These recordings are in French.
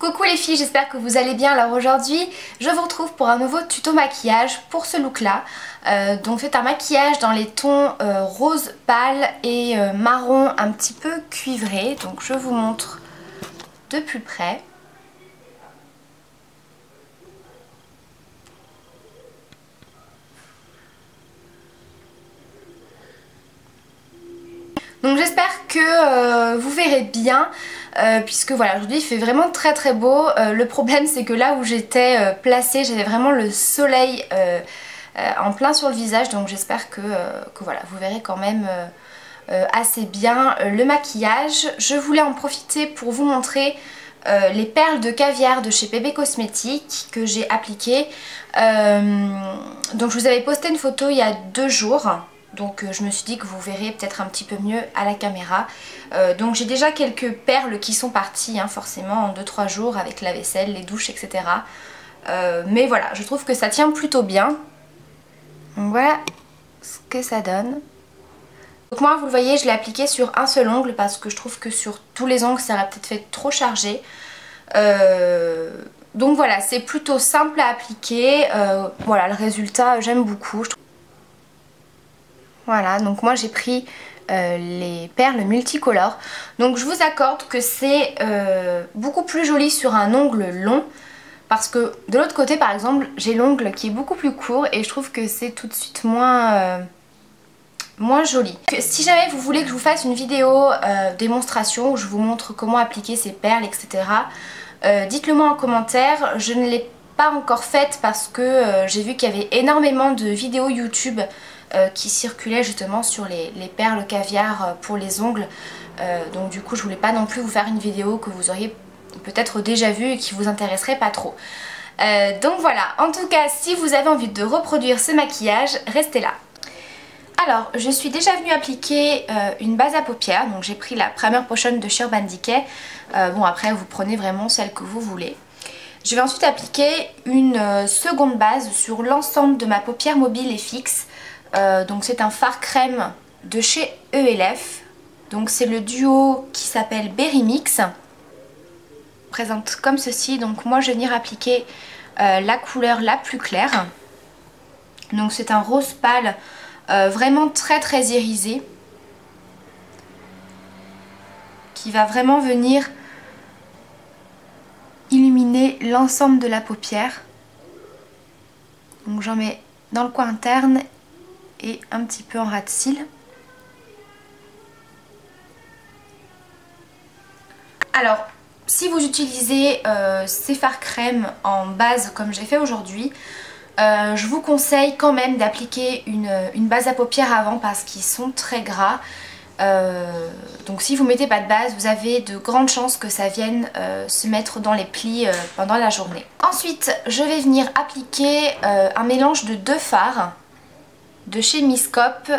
Coucou les filles, j'espère que vous allez bien. Alors aujourd'hui, je vous retrouve pour un nouveau tuto maquillage pour ce look là. Donc c'est un maquillage dans les tons rose pâle et marron un petit peu cuivré. Donc je vous montre de plus près. Donc j'espère que vous verrez bien puisque voilà, aujourd'hui il fait vraiment très beau. Le problème c'est que là où j'étais placée, j'avais vraiment le soleil en plein sur le visage, donc j'espère que voilà, vous verrez quand même assez bien le maquillage. Je voulais en profiter pour vous montrer les perles de caviar de chez PB Cosmétiques que j'ai appliquées. Donc je vous avais posté une photo il y a 2 jours. Donc je me suis dit que vous verrez peut-être un petit peu mieux à la caméra. Donc j'ai déjà quelques perles qui sont parties hein, forcément en 2-3 jours avec la vaisselle, les douches, etc. Mais voilà, je trouve que ça tient plutôt bien. Donc voilà ce que ça donne. Donc moi vous le voyez, je l'ai appliqué sur un seul ongle parce que je trouve que sur tous les ongles ça aurait peut-être fait trop chargé. Donc voilà, c'est plutôt simple à appliquer. Voilà, le résultat j'aime beaucoup. Voilà, donc moi j'ai pris les perles multicolores. Donc je vous accorde que c'est beaucoup plus joli sur un ongle long. Parce que de l'autre côté par exemple, j'ai l'ongle qui est beaucoup plus court et je trouve que c'est tout de suite moins joli. Si jamais vous voulez que je vous fasse une vidéo démonstration où je vous montre comment appliquer ces perles, etc. Dites-le moi en commentaire. Je ne l'ai pas encore faite parce que j'ai vu qu'il y avait énormément de vidéos YouTube qui circulaient justement sur les perles caviar pour les ongles. Donc du coup je voulais pas non plus vous faire une vidéo que vous auriez peut-être déjà vue et qui vous intéresserait pas trop. Donc voilà, en tout cas si vous avez envie de reproduire ce maquillage, restez là. Alors je suis déjà venue appliquer une base à paupières, donc j'ai pris la Primer Potion de chez Urban Decay. Bon après vous prenez vraiment celle que vous voulez. Je vais ensuite appliquer une seconde base sur l'ensemble de ma paupière mobile et fixe. Donc c'est un fard crème de chez ELF. Donc c'est le duo qui s'appelle Berry Mix. Présente comme ceci. Donc moi je vais venir appliquer la couleur la plus claire. Donc c'est un rose pâle vraiment très irisé. Qui va vraiment venir illuminer l'ensemble de la paupière. Donc j'en mets dans le coin interne et un petit peu en ras de cils. Alors si vous utilisez ces fards crème en base comme j'ai fait aujourd'hui, je vous conseille quand même d'appliquer une base à paupières avant parce qu'ils sont très gras. Donc si vous mettez pas de base, vous avez de grandes chances que ça vienne se mettre dans les plis pendant la journée. Ensuite je vais venir appliquer un mélange de 2 fards de chez Miscop.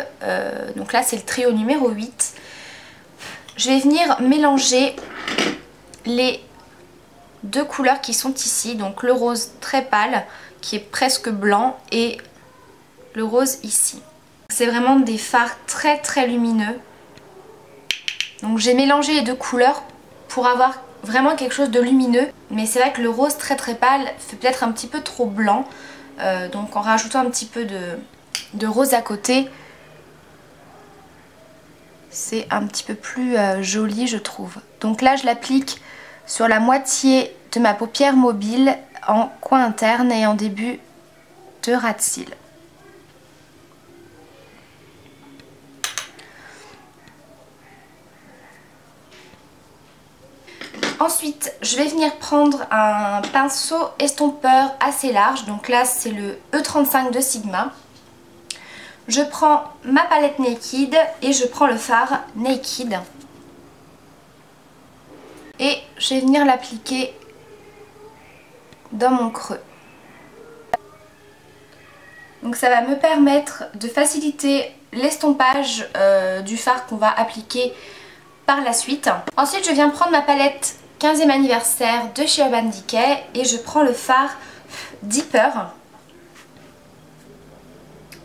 Donc là c'est le trio numéro 8. Je vais venir mélanger les 2 couleurs qui sont ici, donc le rose très pâle qui est presque blanc et le rose ici. C'est vraiment des fards très lumineux. Donc j'ai mélangé les 2 couleurs pour avoir vraiment quelque chose de lumineux. Mais c'est vrai que le rose très pâle fait peut-être un petit peu trop blanc. Donc en rajoutant un petit peu de rose à côté, c'est un petit peu plus joli je trouve. Donc là je l'applique sur la moitié de ma paupière mobile en coin interne et en début de ras de cils. Ensuite, je vais venir prendre un pinceau estompeur assez large. Donc là, c'est le E35 de Sigma. Je prends ma palette Naked et je prends le fard Naked. Et je vais venir l'appliquer dans mon creux. Donc ça va me permettre de faciliter l'estompage du fard qu'on va appliquer par la suite. Ensuite, je viens prendre ma palette 15e anniversaire de chez Urban Decay et je prends le fard Deeper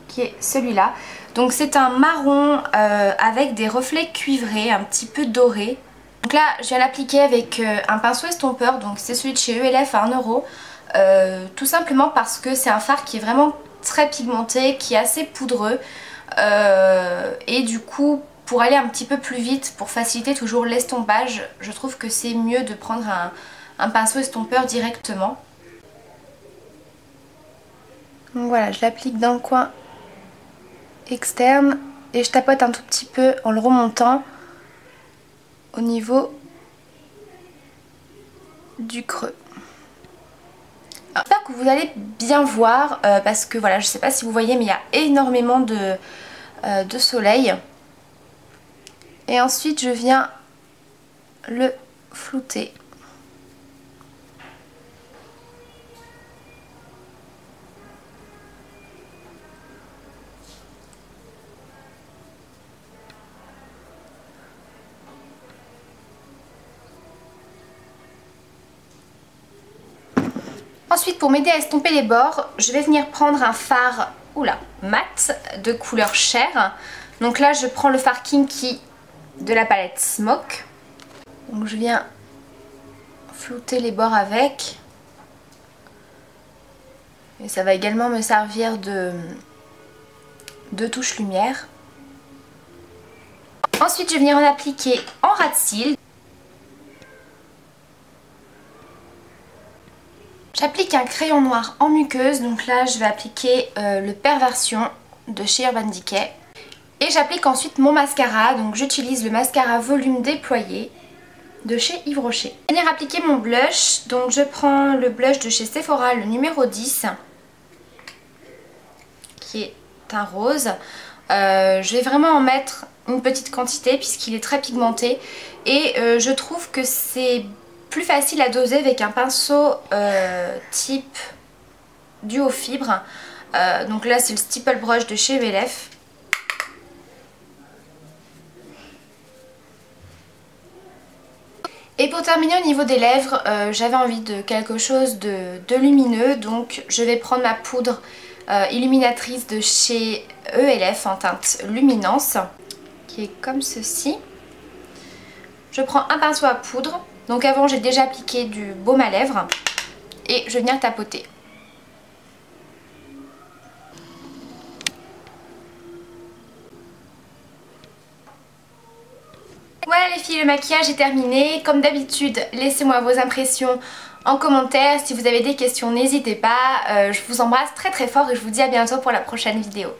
qui est celui-là. Donc c'est un marron avec des reflets cuivrés, un petit peu dorés. Donc là je viens l'appliquer avec un pinceau estompeur, donc c'est celui de chez ELF à 1 €. Tout simplement parce que c'est un fard qui est vraiment très pigmenté, qui est assez poudreux. Et du coup pour aller un petit peu plus vite, pour faciliter toujours l'estompage, je trouve que c'est mieux de prendre un pinceau estompeur directement. Donc voilà, je l'applique dans le coin externe et je tapote un tout petit peu en le remontant au niveau du creux. J'espère que vous allez bien voir parce que voilà, je sais pas si vous voyez mais il y a énormément de soleil. Et ensuite je viens le flouter. Ensuite, pour m'aider à estomper les bords, je vais venir prendre un fard mat de couleur chair. Donc là, je prends le fard Kinky de la palette Smoke. Donc je viens flouter les bords avec. Et ça va également me servir de touche lumière. Ensuite, je vais venir en appliquer en ras de cils. J'applique un crayon noir en muqueuse, donc là je vais appliquer le Perversion de chez Urban Decay. Et j'applique ensuite mon mascara, donc j'utilise le mascara volume déployé de chez Yves Rocher. Je vais venir appliquer mon blush, donc je prends le blush de chez Sephora, le numéro 10, qui est un rose. Je vais vraiment en mettre une petite quantité puisqu'il est très pigmenté et je trouve que c'est plus facile à doser avec un pinceau type duo fibre. Donc là c'est le Stipple Brush de chez ELF. Et pour terminer au niveau des lèvres, j'avais envie de quelque chose de lumineux, donc je vais prendre ma poudre illuminatrice de chez ELF en teinte Luminance, qui est comme ceci. Je prends un pinceau à poudre, donc avant j'ai déjà appliqué du baume à lèvres, et je vais venir tapoter. Voilà les filles, le maquillage est terminé. Comme d'habitude, laissez-moi vos impressions en commentaire. Si vous avez des questions, n'hésitez pas. Je vous embrasse très très fort et je vous dis à bientôt pour la prochaine vidéo.